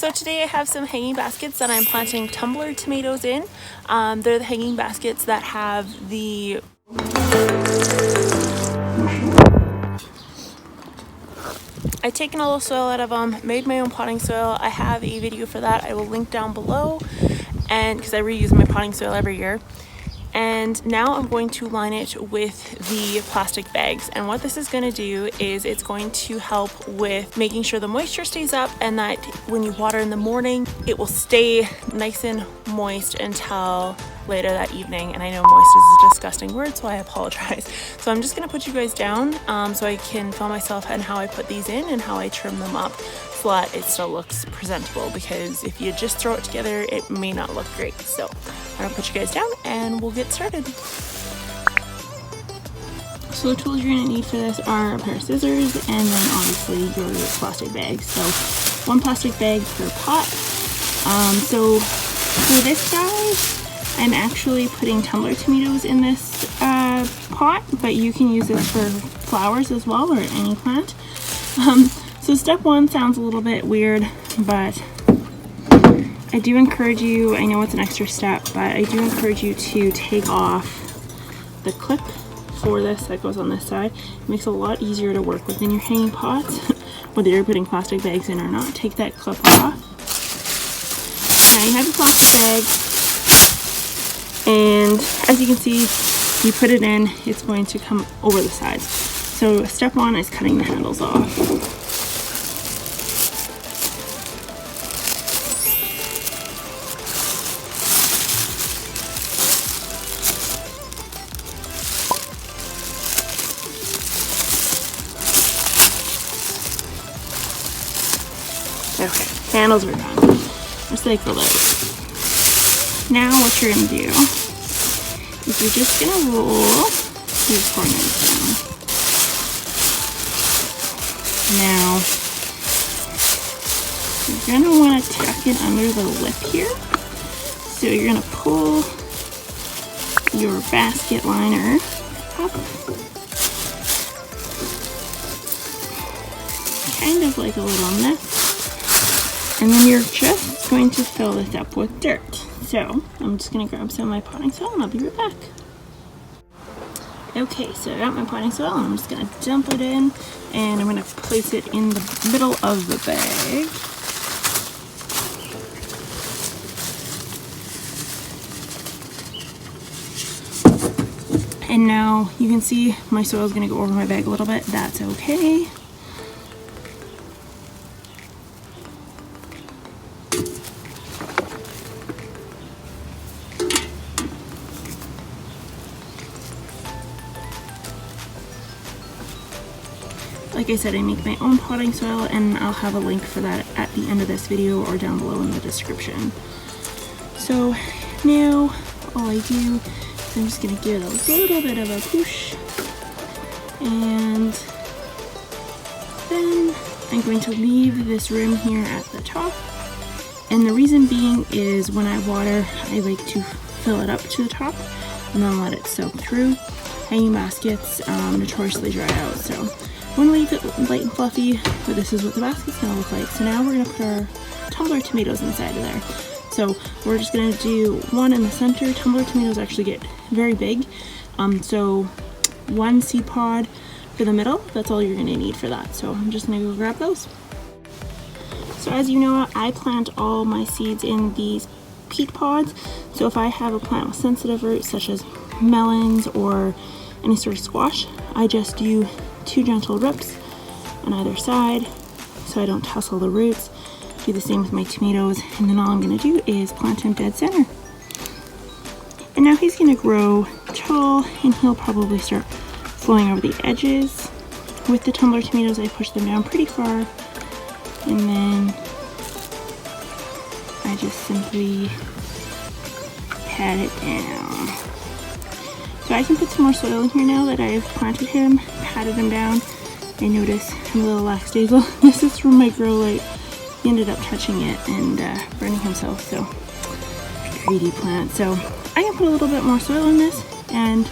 So today I have some hanging baskets that I'm planting tumbler tomatoes in. They're the hanging baskets that have the I've taken a little soil out of them, made my own potting soil. I have a video for that. I will link down below, and because I reuse my potting soil every year. And now I'm going to line it with the plastic bags. And what this is going to do is it's going to help with making sure the moisture stays up, and that when you water in the morning, it will stay nice and moist until later that evening. And I know moist is a disgusting word, so I apologize. So I'm just going to put you guys down so I can film myself and how I put these in and how I trim them up so that it still looks presentable, because if you just throw it together, it may not look great. So I'm going to put you guys down and we'll get started. So the tools you're going to need for this are a pair of scissors and then obviously your plastic bags. So one plastic bag per pot. So for this guy, I'm actually putting tumbler tomatoes in this pot, but you can use this for flowers as well, or any plant. So step one sounds a little bit weird, but I do encourage you, I know it's an extra step, but I do encourage you to take off the clip for this that goes on this side. It makes it a lot easier to work with in your hanging pots, whether you're putting plastic bags in or not. Take that clip off. Now you have your plastic bag, and as you can see, you put it in, it's going to come over the sides. So step one is cutting the handles off. Okay, handles are done. Recycle those. Now what you're going to do is you're just going to roll these corners down. Now, you're going to want to tuck it under the lip here. So you're going to pull your basket liner up, kind of like a little nest. And then you're just going to fill this up with dirt. So I'm just going to grab some of my potting soil and I'll be right back. Okay, so I got my potting soil and I'm just going to dump it in, and I'm going to place it in the middle of the bag. And now you can see my soil is going to go over my bag a little bit. That's okay. Like I said, I make my own potting soil, and I'll have a link for that at the end of this video or down below in the description. So now all I do is I'm just going to give it a little bit of a push, and then I'm going to leave this room here at the top. And the reason being is when I water, I like to fill it up to the top and then let it soak through. Hanging baskets notoriously dry out, so I want to leave it light and fluffy, but this is what the basket's going to look like. So now we're going to put our tumbler tomatoes inside of there. So we're just going to do one in the center. Tumbler tomatoes actually get very big, so one seed pod for the middle, that's all you're going to need for that. So I'm just going to go grab those. So as you know, I plant all my seeds in these peat pods. So if I have a plant with sensitive roots, such as melons or any sort of squash, I just do 2 gentle rips on either side so I don't tussle the roots. Do the same with my tomatoes, and then all I'm going to do is plant him dead center. And now he's going to grow tall, and he'll probably start flowing over the edges. With the tumbler tomatoes, I push them down pretty far, and then I just simply pat it down. So I can put some more soil in here now that I've planted him, patted him down. I notice I'm a little lackadaisical. This is from my grow light. He ended up touching it and burning himself, so greedy plant. So I can put a little bit more soil in this, and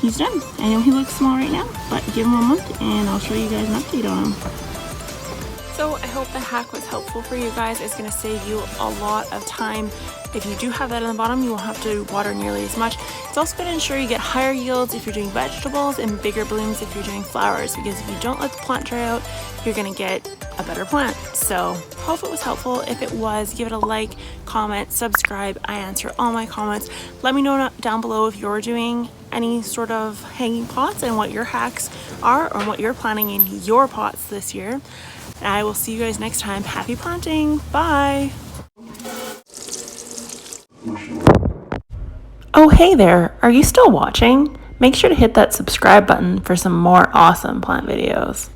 he's done. I know he looks small right now, but give him a month and I'll show you guys an update on him. So I hope the hack was helpful for you guys. It's going to save you a lot of time. If you do have that on the bottom, you won't have to water nearly as much. It's also going to ensure you get higher yields if you're doing vegetables and bigger blooms if you're doing flowers, because if you don't let the plant dry out, you're going to get a better plant. So hope it was helpful. If it was, give it a like, comment, subscribe. I answer all my comments. Let me know down below if you're doing any sort of hanging pots and what your hacks are, or what you're planting in your pots this year. And I will see you guys next time. Happy planting. Bye. Oh, hey there. Are you still watching? Make sure to hit that subscribe button for some more awesome plant videos.